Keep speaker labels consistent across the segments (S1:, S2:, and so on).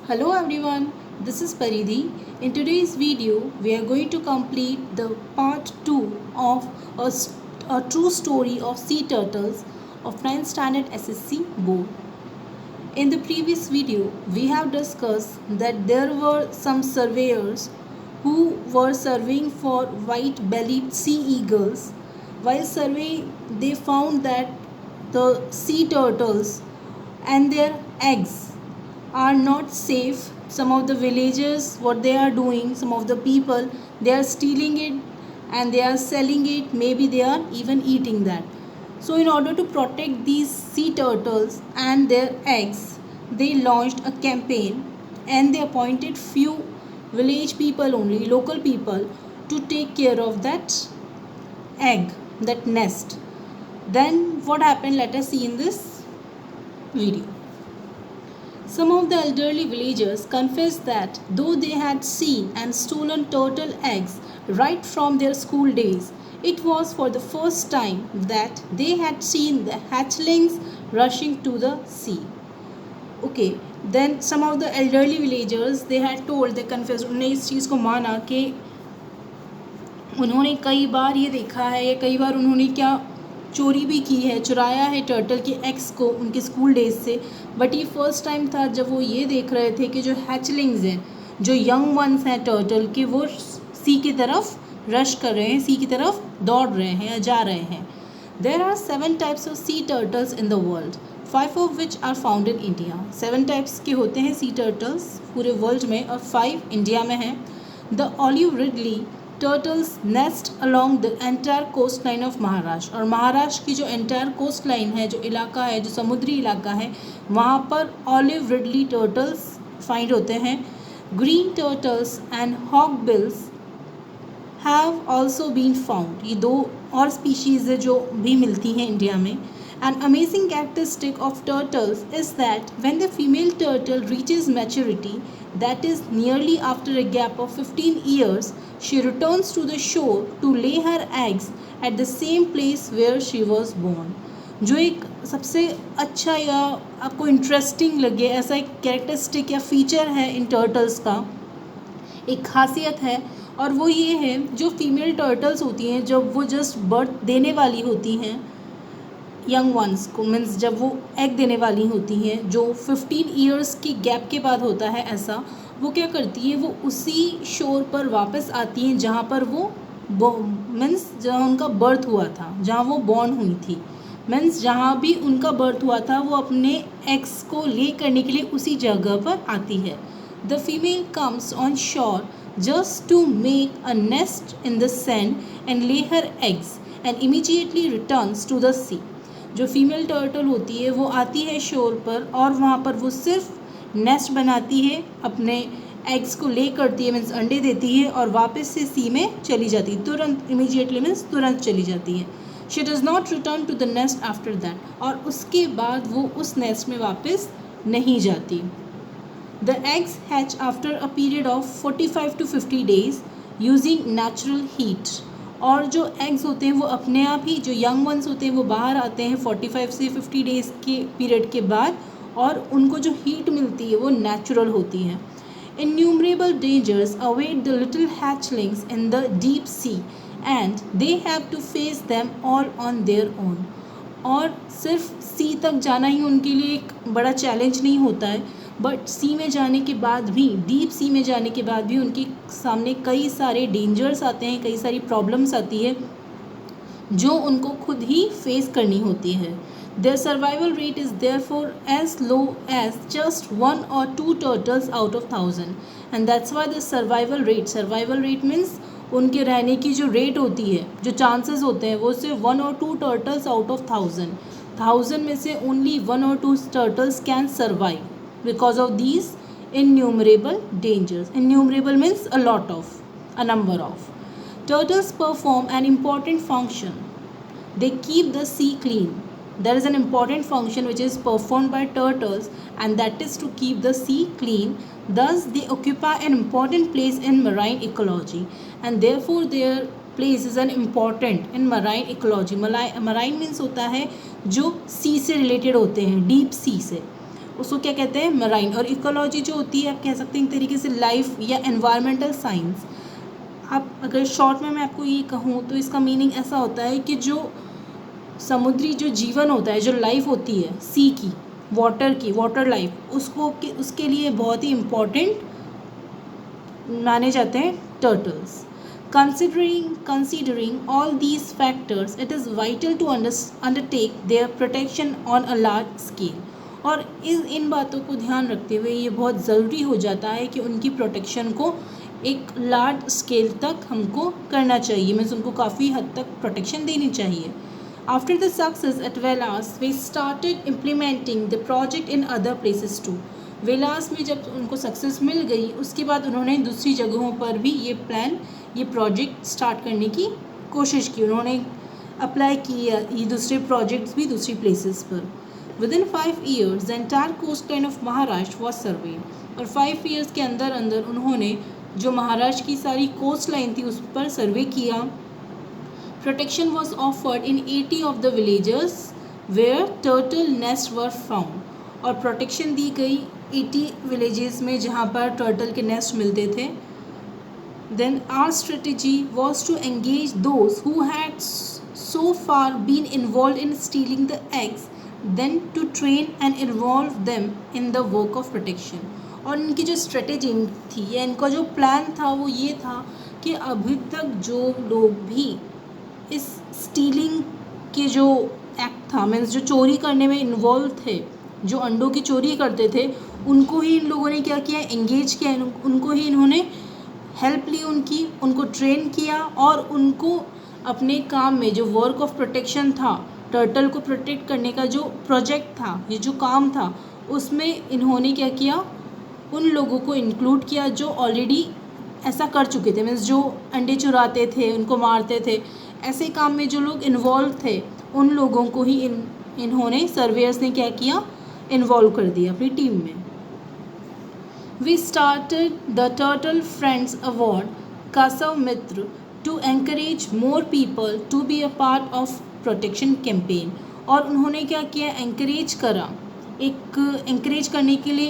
S1: Hello everyone, this is Paridhi. In today's video, we are going to complete the part 2 of a true story of sea turtles of 9th standard SSC board. In the previous video, we have discussed that there were some surveyors who were surveying for white-bellied sea eagles. While surveying, they found that the sea turtles and their eggs are not safe. Some of the villagers, what they are doing, some of the people, they are stealing it and they are selling it. Maybe they are even eating that. So in order to protect these sea turtles and their eggs, they launched a campaign and they appointed few village people only, local people, to take care of that egg, that nest. Then what happened, let us see in this video. Some of the elderly villagers confessed that though they had seen and stolen turtle eggs right from their school days, it was for the first time that they had seen the hatchlings rushing to the sea. Okay, then some of the elderly villagers, they had told, they confessed, उन्होंने इस चीज़ को माना कि उन्होंने कई बार ये देखा है या कई बार उन्होंने क्या चोरी भी की है, चुराया है टर्टल के एग्स को उनके स्कूल डेज से. बट ये फर्स्ट टाइम था जब वो ये देख रहे थे कि जो हैचलिंग्स हैं, जो यंग वंस हैं टर्टल के, वो सी की तरफ रश कर रहे हैं, सी की तरफ दौड़ रहे हैं या जा रहे हैं. There are 7 types of sea turtles in the world, 5 of which are found in India. 7 types के होते हैं सी टर्टल्स पूरे वर्ल्ड में और 5 इंडिया में हैं. The olive ridley turtles nest along the entire coast line of Maharashtra. और महाराष्ट्र की जो एंटायर कोस्ट लाइन है, जो इलाका है, जो समुद्री इलाका है, वहाँ पर ऑलिव रिडली टर्टल्स फाइंड होते हैं. Green turtles and hawksbills have also been found. ये 2 और स्पीशीज़ है जो भी मिलती हैं इंडिया में. An amazing characteristic of turtles is that when the female turtle reaches maturity, that is nearly after a gap of 15 years, she returns to the shore to lay her eggs at the same place where she was born. जो एक सबसे अच्छा या आपको interesting लगे ऐसा एक characteristic या फीचर है इन टर्टल्स का, एक खासियत है, और वो ये है जो फीमेल टर्टल्स होती हैं जब वो जस्ट बर्थ देने वाली होती हैं यंग वंस को, मीन्स जब वो एग देने वाली होती हैं, जो 15 ईयर्स की गैप के बाद होता है ऐसा, वो क्या करती है, वो उसी शोर पर वापस आती हैं जहाँ पर वो मीन्स जहाँ उनका बर्थ हुआ था, जहाँ वो बॉर्न हुई थी. मीन्स जहाँ भी उनका बर्थ हुआ था वो अपने एग्स को ले करने के लिए उसी जगह पर आती है. द फीमेल कम्स ऑन शोर just to make a nest in the sand and lay her eggs and immediately returns to the sea. जो फीमेल टर्टल होती है वो आती है शोर पर और वहाँ पर वो सिर्फ नेस्ट बनाती है, अपने एग्स को ले करती है, मीन्स अंडे देती है और वापस से सी में चली जाती है, तुरंत, इमीडिएटली मीन्स तुरंत चली जाती है. She does not return to the nest after that. और उसके बाद वो उस नेस्ट में वापस नहीं जाती. The eggs hatch after a period of 45 to 50 days using natural heat. और जो एग्स होते हैं वो अपने आप ही, जो यंग वंस होते हैं वो बाहर आते हैं 45 से 50 डेज़ के पीरियड के बाद, और उनको जो हीट मिलती है वो नेचुरल होती है. Innumerable dangers await the little hatchlings in the deep sea and they have to face them all on their own. और सिर्फ सी तक जाना ही उनके लिए एक बड़ा चैलेंज नहीं होता है, बट सी में जाने के बाद भी, डीप सी में जाने के बाद भी उनके सामने कई सारे डेंजर्स आते हैं, कई सारी प्रॉब्लम्स आती है जो उनको खुद ही फेस करनी होती है. Their survival rate is therefore as low as just 1 or 2 turtles out of 1000 and that's why the survival rate means उनके रहने की जो रेट होती है, जो चांसेस होते हैं, वो सिर्फ 1 or 2 turtles आउट ऑफ 1000 में से only 1 or 2 turtles can survive because of these innumerable dangers. Innumerable means a lot of, a number of. Turtles perform an important function. They keep the sea clean. There is an important function which is performed by turtles, and that is to keep the sea clean. Thus, they occupy an important place in marine ecology, and therefore their place is an important in marine ecology. Marine means होता है जो sea से related होते हैं, deep sea से. उसको क्या कहते हैं, मराइन। और इकोलॉजी जो होती है आप कह सकते हैं एक तरीके से लाइफ या एनवायरमेंटल साइंस। आप अगर शॉर्ट में मैं आपको ये कहूँ तो इसका मीनिंग ऐसा होता है कि जो समुद्री जो जीवन होता है, जो लाइफ होती है सी की, वाटर की, वाटर लाइफ, उसके लिए बहुत ही इम्पोर्टेंट माने जाते हैं turtles. Considering all these factors, it is vital to undertake their protection on a large scale. और इन बातों को ध्यान रखते हुए ये बहुत ज़रूरी हो जाता है कि उनकी प्रोटेक्शन को एक लार्ज स्केल तक हमको करना चाहिए, मीन्स उनको काफ़ी हद तक प्रोटेक्शन देनी चाहिए। After the success at Velas, we started implementing the project in other places too. वेलास में जब उनको सक्सेस मिल गई उसके बाद उन्होंने दूसरी जगहों पर भी ये प्रोजेक्ट स्टार्ट करने की कोशिश की, उन्होंने अप्लाई किया ये दूसरे प्रोजेक्ट्स भी दूसरी प्लेसेस पर। Within 5 years the entire coast line of Maharashtra was surveyed. और 5 years के अंदर अंदर उन्होंने जो महाराष्ट्र की सारी कोस्ट लाइन थी उस पर सर्वे किया। Protection was offered in 80 of the villages where turtle nests were found। और प्रोटेक्शन दी गई 80 विलेजेस में जहाँ पर टर्टल के नेस्ट मिलते थे। Then our strategy was to engage those who had so far been involve in stealing the eggs, then to train and involve them in the work of protection. और इनकी जो strategy थी या इनका जो प्लान था वो ये था कि अभी तक जो लोग भी इस स्टीलिंग के जो एक्ट था, मीन्स जो चोरी करने में इन्वॉल्व थे, जो अंडों की चोरी करते थे, उनको ही इन लोगों ने क्या किया, एंगेज किया, उनको ही इन्होंने हेल्प ली उनको ट्रेन किया और उनको अपने काम में जो वर्क ऑफ प्रोटेक्शन था, टर्टल को प्रोटेक्ट करने का जो प्रोजेक्ट था, ये जो काम था, उसमें इन्होंने क्या किया, उन लोगों को इंक्लूड किया जो ऑलरेडी ऐसा कर चुके थे, मीन्स जो अंडे चुराते थे, उनको मारते थे, ऐसे काम में जो लोग इन्वॉल्व थे उन लोगों को ही इन्होंने सर्वेयर्स ने क्या किया, इन्वॉल्व कर दिया अपनी टीम में। We started the turtle friends award Kasav Mitra to encourage more people to be a part of protection campaign. और उन्होंने क्या किया, एंकरेज करने के लिए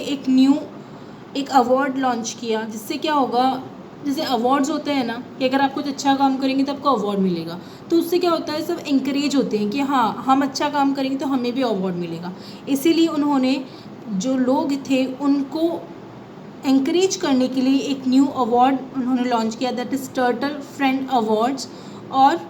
S1: एक अवार्ड लॉन्च किया, जिससे क्या होगा, जैसे अवार्ड्स होते हैं ना कि अगर आप कुछ अच्छा काम करेंगे तो आपको अवार्ड मिलेगा, तो उससे क्या होता है, सब इंकरेज होते हैं कि हाँ हम अच्छा काम करेंगे तो हमें भी अवार्ड मिलेगा। इसीलिए उन्होंने जो लोग थे उनको इंकरेज करने के लिए एक न्यू अवार्ड उन्होंने लॉन्च किया, that is turtle friend awards. और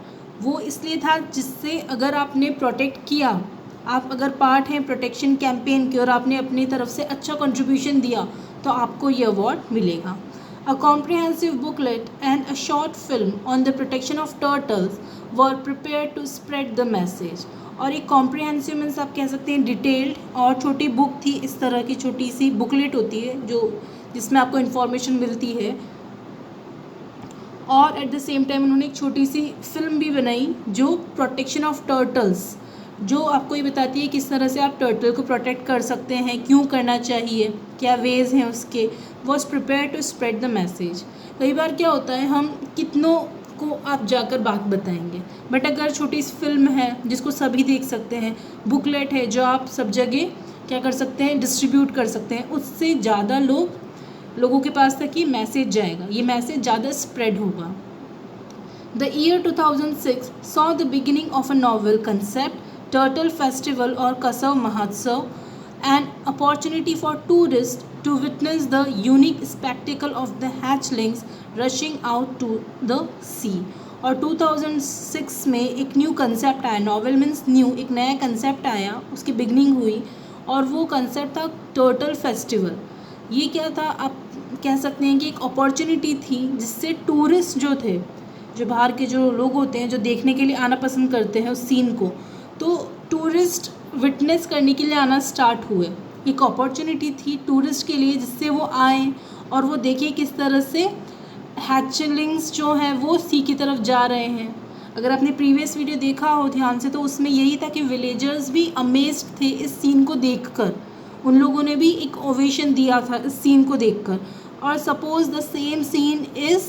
S1: वो इसलिए था जिससे अगर आपने प्रोटेक्ट किया, आप अगर पार्ट हैं प्रोटेक्शन कैंपेन के और आपने अपनी तरफ से अच्छा कंट्रीब्यूशन दिया तो आपको ये अवार्ड मिलेगा। A comprehensive booklet and a short film on the protection of turtles were prepared to spread the message। और एक comprehensive मीन्स आप कह सकते हैं डिटेल्ड और छोटी बुक थी, इस तरह की छोटी सी बुकलेट होती है जिसमें आपको इन्फॉर्मेशन मिलती है। और एट द सेम टाइम उन्होंने एक छोटी सी फिल्म भी बनाई जो प्रोटेक्शन ऑफ टर्टल्स, जो आपको ये बताती है किस तरह से आप टर्टल को प्रोटेक्ट कर सकते हैं, क्यों करना चाहिए, क्या वेज हैं उसके। Was prepare to spread the message. कई बार क्या होता है, हम कितनों को आप जाकर बात बताएंगे, बट अगर छोटी सी फिल्म है जिसको सभी देख सकते हैं, बुकलेट है जो आप सब जगह क्या कर सकते हैं, डिस्ट्रीब्यूट कर सकते हैं, उससे ज़्यादा लोगों के पास तक ये मैसेज जाएगा, ये मैसेज ज़्यादा स्प्रेड होगा। The year 2006 saw the beginning of a novel concept Turtle Festival or Kasav Mahotsav, an opportunity for tourists to witness the unique spectacle of the hatchlings rushing out to the sea। और 2006 में एक new concept आया, novel means new, एक नया concept आया, उसकी beginning हुई और वो कंसेप्ट था टर्टल फेस्टिवल। ये क्या था, आप कह सकते हैं कि एक अपॉर्चुनिटी थी जिससे टूरिस्ट जो थे, जो बाहर के जो लोग होते हैं जो देखने के लिए आना पसंद करते हैं उस सीन को, तो टूरिस्ट विटनेस करने के लिए आना स्टार्ट हुए। एक अपॉर्चुनिटी थी टूरिस्ट के लिए जिससे वो आए और वो देखें किस तरह से हैचलिंग्स जो हैं वो सी की तरफ जा रहे हैं। अगर आपने प्रीवियस वीडियो देखा हो ध्यान से तो उसमें यही था कि विलेजर्स भी अमेज्ड थे इस सीन को देखकर, उन लोगों ने भी एक ओवेशन दिया था इस सीन को देखकर। और suppose the same scene is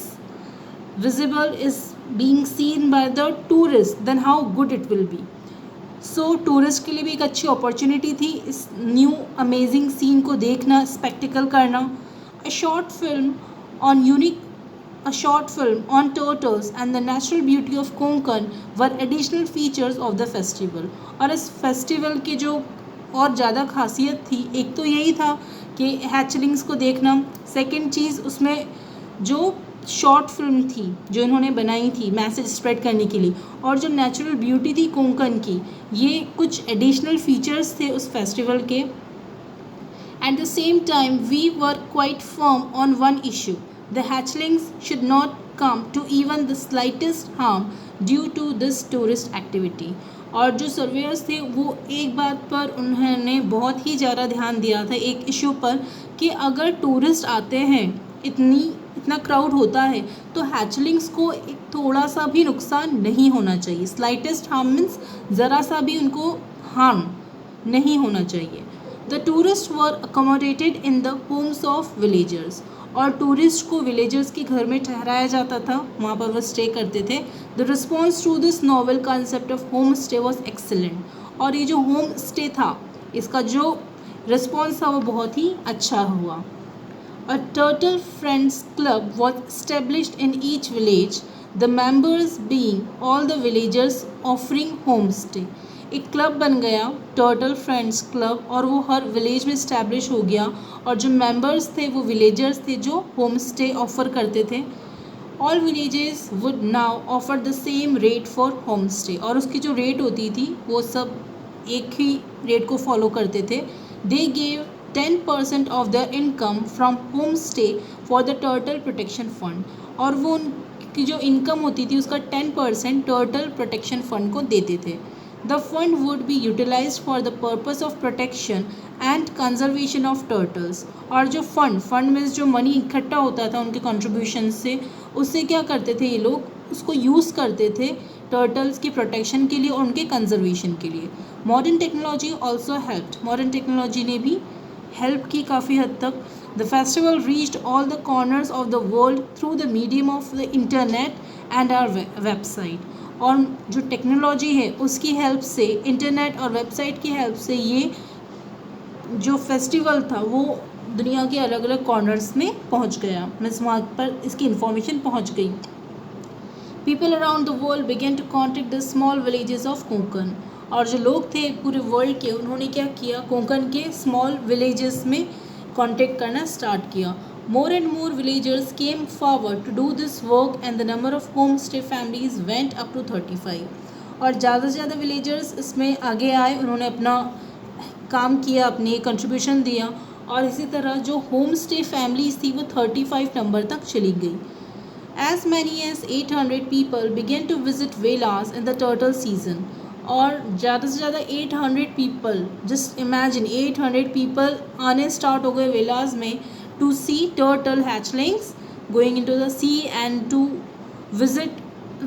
S1: visible, is being seen by the tourist, then how good it will be। So so tourist के लिए भी एक अच्छी अपॉर्चुनिटी थी इस न्यू अमेजिंग सीन को देखना, स्पेक्टिकल करना। A short film on unique A short film on turtles and the natural beauty of Konkan were additional features of the festival. और इस फेस्टिवल की जो और ज़्यादा खासियत थी, एक तो यही था कि हैचलिंग्स को देखना, सेकंड चीज़ उसमें जो शॉर्ट फिल्म थी जो इन्होंने बनाई थी मैसेज स्प्रेड करने के लिए, और जो नेचुरल ब्यूटी थी कोंकण की, ये कुछ एडिशनल फीचर्स थे उस फेस्टिवल के। At the same time, we were quite firm on one issue. The hatchlings should not come to even the slightest harm due to this tourist activity. और जो surveyor's थे वो एक बात पर उन्होंने बहुत ही ज़्यादा ध्यान दिया था, एक इशू पर, कि अगर टूरिस्ट आते हैं, इतना क्राउड होता है, तो हैचलिंग्स को एक थोड़ा सा भी नुकसान नहीं होना चाहिए। स्लाइटेस्ट हार्म मीन्स ज़रा सा भी उनको हार्म नहीं होना चाहिए। The tourist were accommodated in the homes of villagers, और टूरिस्ट को विलेजर्स के घर में ठहराया जाता था, वहाँ पर वो स्टे करते थे। The response to this novel concept of home stay was excellent, और ये जो होम स्टे था इसका जो रिस्पॉन्स था वो बहुत ही अच्छा हुआ। अ turtle friends club was established in each village, the members being all the villagers offering home stay. एक क्लब बन गया टर्टल फ्रेंड्स क्लब, और वो हर विलेज में इस्टेब्लिश हो गया, और जो मेंबर्स थे वो विलेजर्स थे जो होम स्टे ऑफ़र करते थे। All villages would now offer the same rate for home stay, और उसकी जो रेट होती थी वो सब एक ही रेट को फॉलो करते थे। They gave 10% of the income from home stay for the turtle protection fund, और वो उनकी जो इनकम होती थी उसका 10% टर्टल प्रोटेक्शन फंड को देते थे। The fund would be utilized for the purpose of protection and conservation of turtles. और जो फंड में जो मनी इकट्ठा होता था उनके कंट्रीब्यूशन से, उससे क्या करते थे ये लोग, उसको यूज़ करते थे टर्टल्स की प्रोटेक्शन के लिए और उनके कंजर्वेशन के लिए। Modern technology also helped, modern technology ने भी हेल्प की काफ़ी हद तक। The festival reached all the corners of the world through the medium of the internet and our website, और जो टेक्नोलॉजी है उसकी हेल्प से, इंटरनेट और वेबसाइट की हेल्प से, ये जो फेस्टिवल था वो दुनिया के अलग अलग कॉर्नर्स में पहुंच गया, मीन्स वहाँ पर इसकी इन्फॉर्मेशन पहुंच गई। People around the world began to contact the small villages of Konkan, और जो लोग थे पूरे वर्ल्ड के, उन्होंने क्या किया, कोंकण के स्मॉल विलेजेस में कॉन्टेक्ट करना स्टार्ट किया। More and more villagers came forward to do this work and the number of homestay families went up to 35. और ज़्यादा से ज़्यादा विलेजर्स इसमें आगे आए, उन्होंने अपना काम किया, अपनी कंट्रीब्यूशन दिया, और इसी तरह जो होम स्टे फैमिलीज थी वो 35 नंबर तक चली गई। As many as 800 people began to visit Velas in the turtle season, और ज़्यादा से ज़्यादा 800 पीपल, जस्ट इमेजिन 800 पीपल आने स्टार्ट हो गए वेलास में to see turtle hatchlings going into the sea and to visit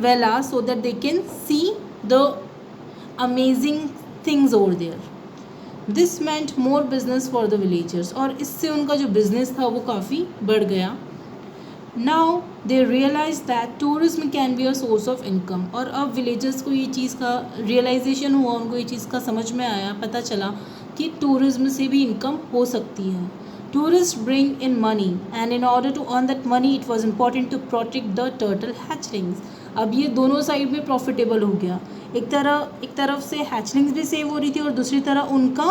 S1: Vela so that they can see the amazing things over there. This meant more business for the villagers, और इससे उनका जो business था वो काफ़ी बढ़ गया। Now they realized that tourism can be a source of income, और अब villagers को ये चीज़ का realization हुआ, उनको ये चीज़ का समझ में आया, पता चला कि tourism से भी income हो सकती है। Tourists bring in money, and in order to earn that money, it was important to protect the turtle hatchlings. अब ये दोनों साइड में प्रॉफिटेबल हो गया, एक तरफ से हैचलिंग्स भी सेव हो रही थी और दूसरी तरह उनका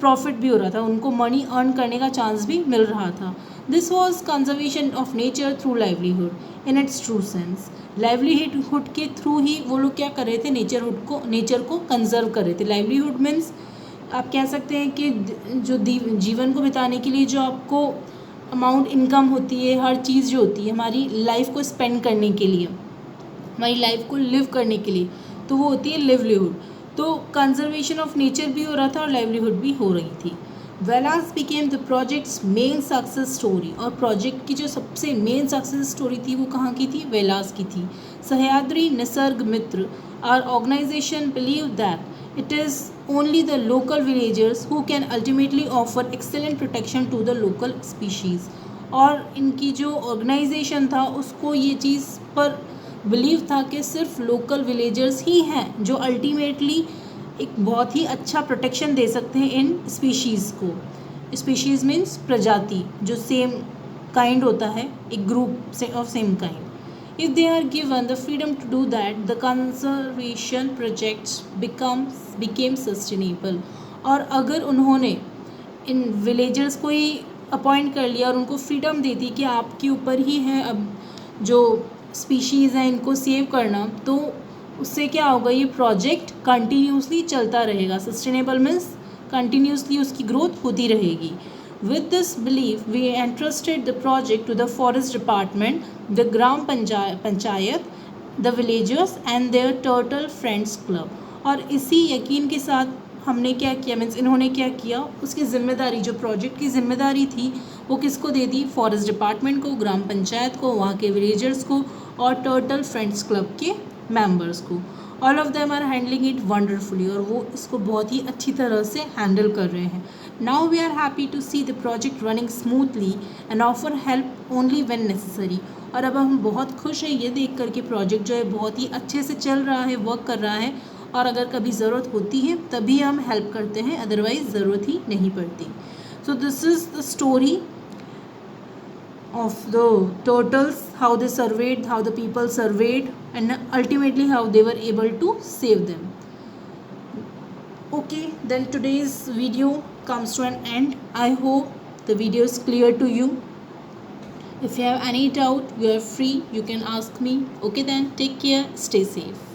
S1: प्रॉफिट भी हो रहा था, उनको मनी अर्न करने का चांस भी मिल रहा था। This was conservation of nature through livelihood in its true sense. Livelihood के थ्रू ही वो लोग क्या कर रहे थे, नेचर को कंजर्व कर रहे थे। लाइवलीहुड मीन्स आप कह सकते हैं कि जो जीवन को बिताने के लिए जो आपको अमाउंट इनकम होती है, हर चीज़ जो होती है हमारी लाइफ को स्पेंड करने के लिए, हमारी लाइफ को लिव करने के लिए, तो वो होती है लिवलीहुड। तो कंजर्वेशन ऑफ नेचर भी हो रहा था और लाइवलीहुड भी हो रही थी। Velas became the project's main success story, और प्रोजेक्ट की जो सबसे मेन सक्सेस स्टोरी थी वो कहाँ की थी, वेलास की थी। Sahyadri Nisarg Mitra, our organisation believe that it is only the local villagers who can ultimately offer excellent protection to the local species, और इनकी जो ऑर्गेनाइजेशन था उसको ये चीज़ पर बिलीव था कि सिर्फ लोकल विलेजर्स ही हैं जो अल्टीमेटली एक बहुत ही अच्छा प्रोटेक्शन दे सकते हैं इन स्पीशीज़ को। स्पीशीज़ मीन्स प्रजाति, जो सेम काइंड होता है, एक ग्रुप से of same kind. If they are given the freedom to do that, the conservation projects became sustainable. और अगर उन्होंने इन विलेजर्स को ही अपॉइंट कर लिया और उनको फ्रीडम दे दी कि आपके ऊपर ही है अब जो स्पीशीज़ हैं इनको सेव करना, तो उससे क्या होगा, ये प्रोजेक्ट कंटिन्यूसली चलता रहेगा। सस्टेनेबल मीन्स कंटिन्यूसली उसकी ग्रोथ होती रहेगी। With this belief we entrusted the project to the forest department, the gram panchayat, the villagers and their turtle friends club. और इसी यकीन के साथ हमने क्या किया, मीन्स इन्होंने क्या किया, उसकी ज़िम्मेदारी, जो प्रोजेक्ट की ज़िम्मेदारी थी वो किसको दे दी, फॉरेस्ट डिपार्टमेंट को, ग्राम पंचायत को, वहाँ के विलेजर्स को और टर्टल फ्रेंड्स क्लब के मेंबर्स को। All of them are handling it wonderfully, और वो इसको बहुत ही अच्छी तरह से हैंडल कर रहे हैं। Now we are happy to see the project running smoothly and offer help only when necessary. और अब हम बहुत खुश हैं ये देख कर के प्रोजेक्ट जो है बहुत ही अच्छे से चल रहा है, वर्क कर रहा है, और अगर कभी ज़रूरत होती है तभी हम हेल्प करते हैं, अदरवाइज़ ज़रूरत ही नहीं पड़ती। So this is the story of the turtles, how they surveyed, how the people surveyed, and ultimately how they were able to save them. Okay, then today's video comes to an end. I hope the video is clear to you. If you have any doubt, you are free, you can ask me. Okay, then take care, stay safe.